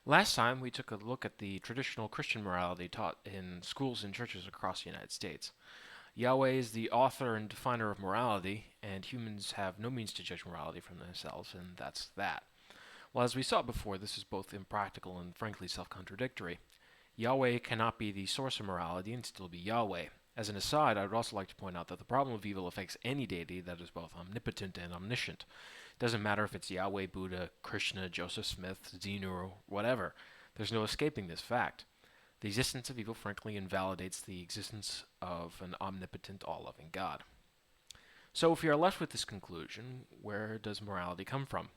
Last time, we took a look at the traditional Christian morality taught in schools and churches across the United States. Yahweh is the author and definer of morality, and humans have no means to judge morality from themselves, and that's that. Well, as we saw before, this is both impractical and frankly self contradictory. Yahweh cannot be the source of morality and still be Yahweh. As an aside, I would also like to point out that the problem of evil affects any deity that is both omnipotent and omniscient. It doesn't matter if it's Yahweh, Buddha, Krishna, Joseph Smith, Xenu, or whatever. There's no escaping this fact. The existence of evil frankly invalidates the existence of an omnipotent, all-loving God. So if we are left with this conclusion, where does morality come from?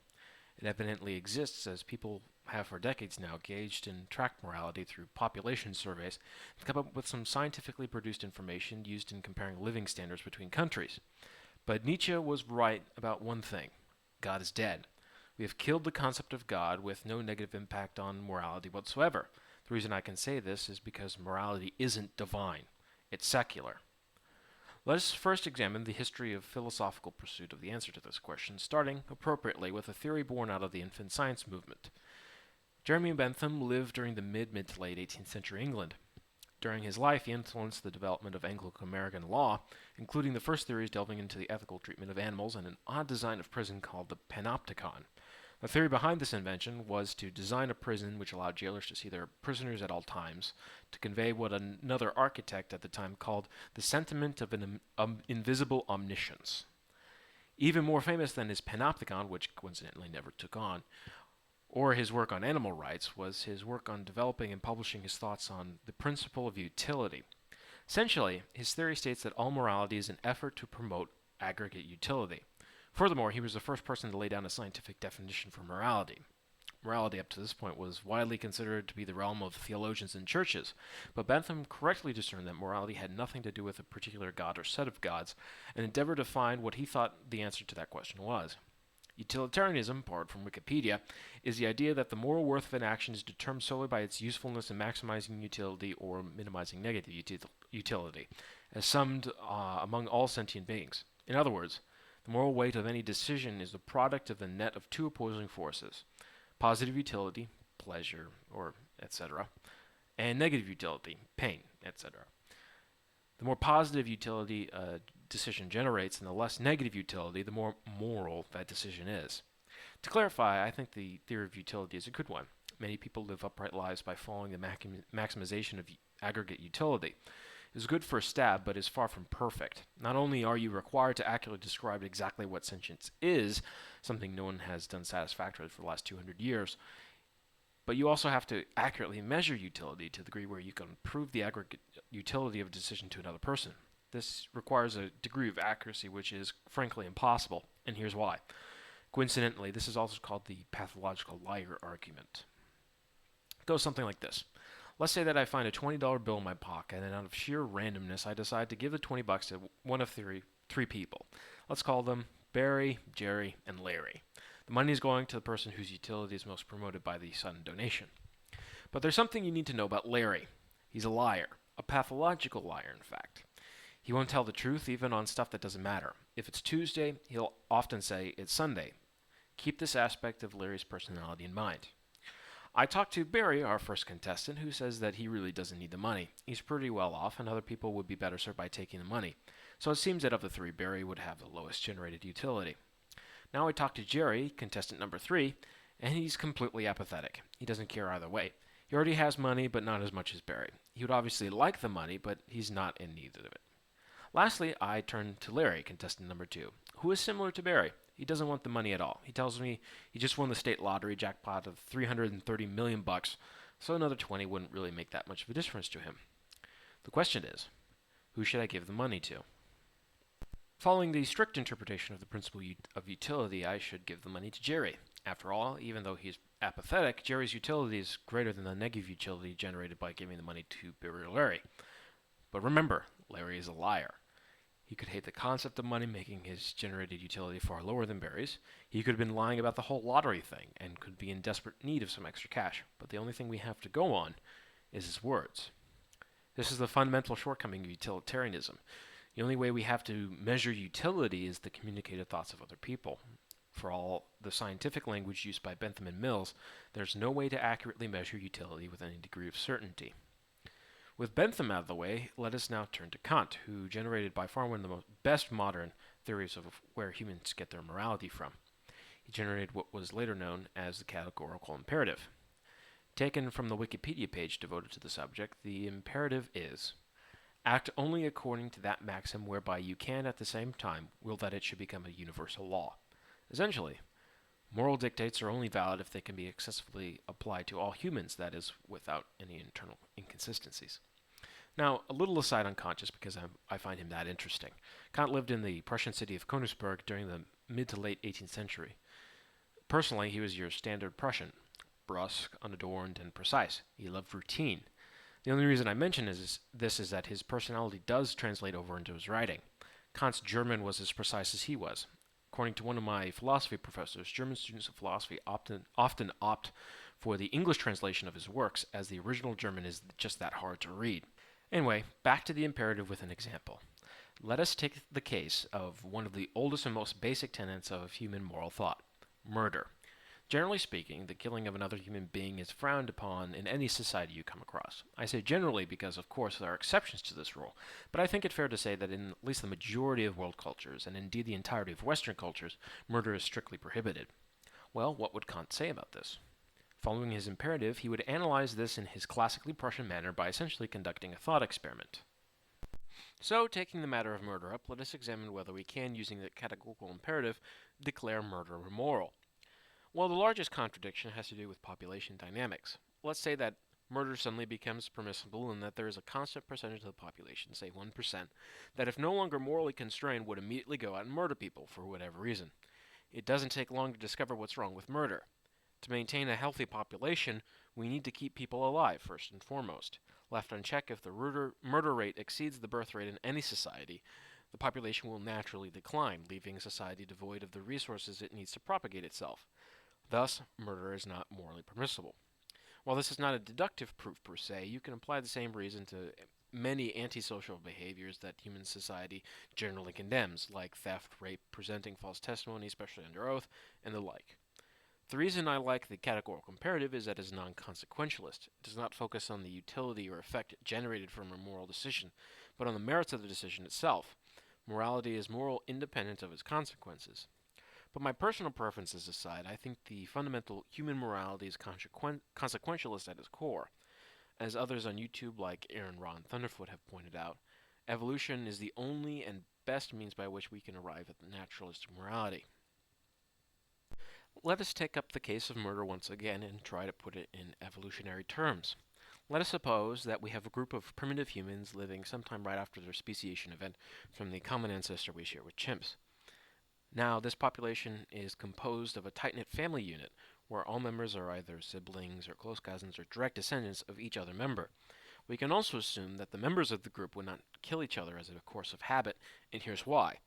It evidently exists as people have for decades now gauged and tracked morality through population surveys and come up with some scientifically produced information used in comparing living standards between countries. But Nietzsche was right about one thing. God is dead. We have killed the concept of God with no negative impact on morality whatsoever. The reason I can say this is because morality isn't divine. It's secular. Let us first examine the history of philosophical pursuit of the answer to this question, starting appropriately with a theory born out of the infant science movement. Jeremy Bentham lived during the mid to late 18th century England. During his life, he influenced the development of Anglo-American law, including the first theories delving into the ethical treatment of animals and an odd design of prison called the panopticon. The theory behind this invention was to design a prison which allowed jailers to see their prisoners at all times, to convey what another architect at the time called the sentiment of an invisible omniscience. Even more famous than his panopticon, which coincidentally never took on, or his work on animal rights, was his work on developing and publishing his thoughts on the principle of utility. Essentially, his theory states that all morality is an effort to promote aggregate utility. Furthermore, he was the first person to lay down a scientific definition for morality. Morality up to this point was widely considered to be the realm of theologians and churches, but Bentham correctly discerned that morality had nothing to do with a particular god or set of gods, and endeavored to find what he thought the answer to that question was. Utilitarianism, borrowed from Wikipedia, is the idea that the moral worth of an action is determined solely by its usefulness in maximizing utility or minimizing negative utility, as summed among all sentient beings. In other words, the moral weight of any decision is the product of the net of two opposing forces: positive utility, pleasure, or etc., and negative utility, pain, etc. The more positive utility a decision generates and the less negative utility, the more moral that decision is. To clarify, I think the theory of utility is a good one. Many people live upright lives by following the maximization of aggregate utility. It is good for a stab, but is far from perfect. Not only are you required to accurately describe exactly what sentience is, something no one has done satisfactorily for the last 200 years, but you also have to accurately measure utility to the degree where you can prove the aggregate utility of a decision to another person. This requires a degree of accuracy which is frankly impossible, and here's why. Coincidentally, this is also called the pathological liar argument. It goes something like this. Let's say that I find a $20 bill in my pocket, and out of sheer randomness, I decide to give the $20 to one of three people. Let's call them Barry, Jerry, and Larry. The money is going to the person whose utility is most promoted by the sudden donation. But there's something you need to know about Larry. He's a liar, a pathological liar, in fact. He won't tell the truth even on stuff that doesn't matter. If it's Tuesday, he'll often say it's Sunday. Keep this aspect of Larry's personality in mind. I talked to Barry, our first contestant, who says that he really doesn't need the money. He's pretty well off, and other people would be better served by taking the money. So it seems that of the three, Barry would have the lowest generated utility. Now I talk to Jerry, contestant number 3, and he's completely apathetic. He doesn't care either way. He already has money, but not as much as Barry. He would obviously like the money, but he's not in need of it. Lastly, I turn to Larry, contestant number 2, who is similar to Barry. He doesn't want the money at all. He tells me he just won the state lottery jackpot of $330 million bucks, so another 20 wouldn't really make that much of a difference to him. The question is, who should I give the money to? Following the strict interpretation of the principle of utility, I should give the money to Jerry. After all, even though he's apathetic, Jerry's utility is greater than the negative utility generated by giving the money to Barry or Larry. But remember, Larry is a liar. He could hate the concept of money, making his generated utility far lower than Barry's. He could have been lying about the whole lottery thing and could be in desperate need of some extra cash. But the only thing we have to go on is his words. This is the fundamental shortcoming of utilitarianism. The only way we have to measure utility is the communicated thoughts of other people. For all the scientific language used by Bentham and Mills, there's no way to accurately measure utility with any degree of certainty. With Bentham out of the way, let us now turn to Kant, who generated by far one of the best modern theories of where humans get their morality from. He generated what was later known as the categorical imperative. Taken from the Wikipedia page devoted to the subject, the imperative is: act only according to that maxim whereby you can at the same time will that it should become a universal law. Essentially, moral dictates are only valid if they can be accessibly applied to all humans, that is, without any internal inconsistencies. Now, a little aside on Kant, just because I find him that interesting. Kant lived in the Prussian city of Königsberg during the mid to late 18th century. Personally, he was your standard Prussian, brusque, unadorned, and precise. He loved routine. The only reason I mention this is that his personality does translate over into his writing. Kant's German was as precise as he was. According to one of my philosophy professors, German students of philosophy often opt for the English translation of his works, as the original German is just that hard to read. Anyway, back to the imperative with an example. Let us take the case of one of the oldest and most basic tenets of human moral thought: murder. Generally speaking, the killing of another human being is frowned upon in any society you come across. I say generally because, of course, there are exceptions to this rule, but I think it fair to say that in at least the majority of world cultures, and indeed the entirety of Western cultures, murder is strictly prohibited. Well, what would Kant say about this? Following his imperative, he would analyze this in his classically Prussian manner by essentially conducting a thought experiment. So, taking the matter of murder up, let us examine whether we can, using the categorical imperative, declare murder immoral. Well, the largest contradiction has to do with population dynamics. Let's say that murder suddenly becomes permissible and that there is a constant percentage of the population, say 1%, that if no longer morally constrained would immediately go out and murder people for whatever reason. It doesn't take long to discover what's wrong with murder. To maintain a healthy population, we need to keep people alive, first and foremost. Left unchecked, if the murder rate exceeds the birth rate in any society, the population will naturally decline, leaving society devoid of the resources it needs to propagate itself. Thus, murder is not morally permissible. While this is not a deductive proof per se, you can apply the same reason to many antisocial behaviors that human society generally condemns, like theft, rape, presenting false testimony, especially under oath, and the like. The reason I like the categorical imperative is that it is non-consequentialist. It does not focus on the utility or effect generated from a moral decision, but on the merits of the decision itself. Morality is moral independent of its consequences. But my personal preferences aside, I think the fundamental human morality is consequentialist at its core. As others on YouTube like Aaron Ron Thunderfoot have pointed out, evolution is the only and best means by which we can arrive at the naturalistic morality. Let us take up the case of murder once again and try to put it in evolutionary terms. Let us suppose that we have a group of primitive humans living sometime right after their speciation event from the common ancestor we share with chimps. Now, this population is composed of a tight-knit family unit, where all members are either siblings or close cousins or direct descendants of each other member. We can also assume that the members of the group would not kill each other as a course of habit, and here's why.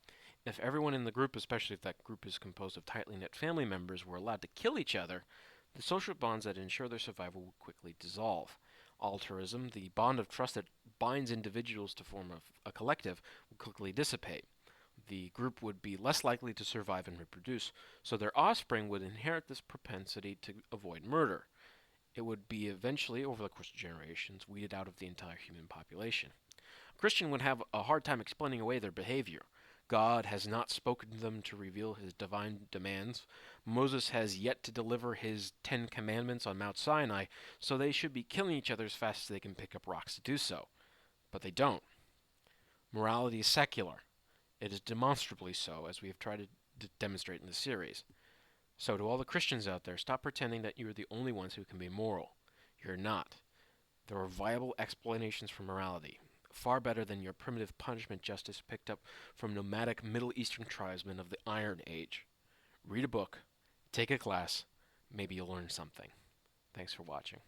If everyone in the group, especially if that group is composed of tightly knit family members, were allowed to kill each other, the social bonds that ensure their survival would quickly dissolve. Altruism, the bond of trust that binds individuals to form a collective, would quickly dissipate. The group would be less likely to survive and reproduce, so their offspring would inherit this propensity to avoid murder. It would be eventually, over the course of generations, weeded out of the entire human population. A Christian would have a hard time explaining away their behavior. God has not spoken to them to reveal his divine demands. Moses has yet to deliver his 10 Commandments on Mount Sinai, so they should be killing each other as fast as they can pick up rocks to do so. But they don't. Morality is secular. It is demonstrably so, as we have tried to demonstrate in this series. So to all the Christians out there, stop pretending that you are the only ones who can be moral. You're not. There are viable explanations for morality, far better than your primitive punishment justice picked up from nomadic Middle Eastern tribesmen of the Iron Age. Read a book, take a class, maybe you'll learn something. Thanks for watching.